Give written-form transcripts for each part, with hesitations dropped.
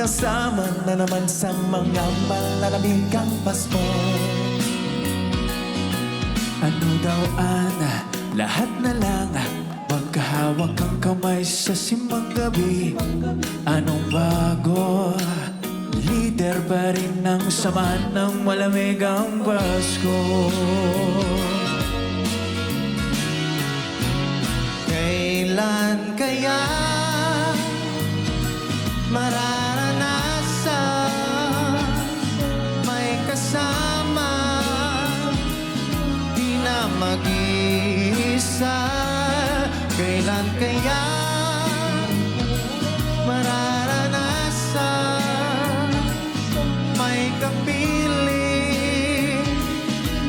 kasama na naman sa mga malalamig ang Pasko. Ano daw Ana, lahat na lang magkahawak ang kamay sa simbang gabi. Anong bago? Leader pa rin ng samahan ng malamig ang Pasko. Kailan kaya mararanasan may kasama, di na mag-iisa? Kailan kaya mararanasan may kapiling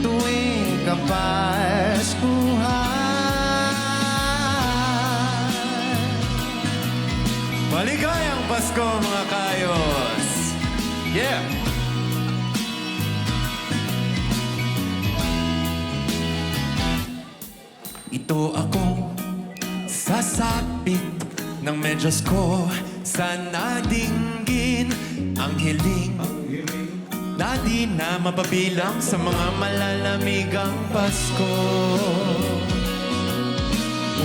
tuwing Kapaskuhan? Maligayang Pasko mga kayos! Yeah! Ito ako sasapit ng medyas ko, sana dinggin ang hiling na di na mapabilang sa mga malalaمیgang Pasko.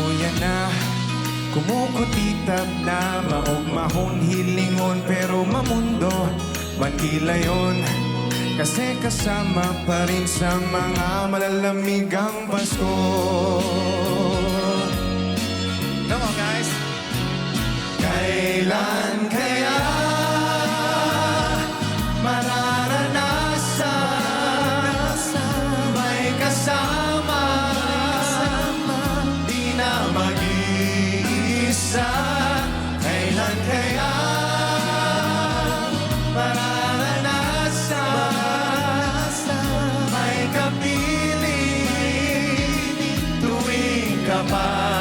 Uyan na, kumukutitap na maugmahon hilingon pero mamundo mankilayon. Kasi kasama pa rin sa mga malalamig-ang Pasko. Come on guys! Kailan kaya mararanasan may kasama, di na mag-iisa? Kailan kaya mararanasan may kapiling tuwing Kapaskuhan?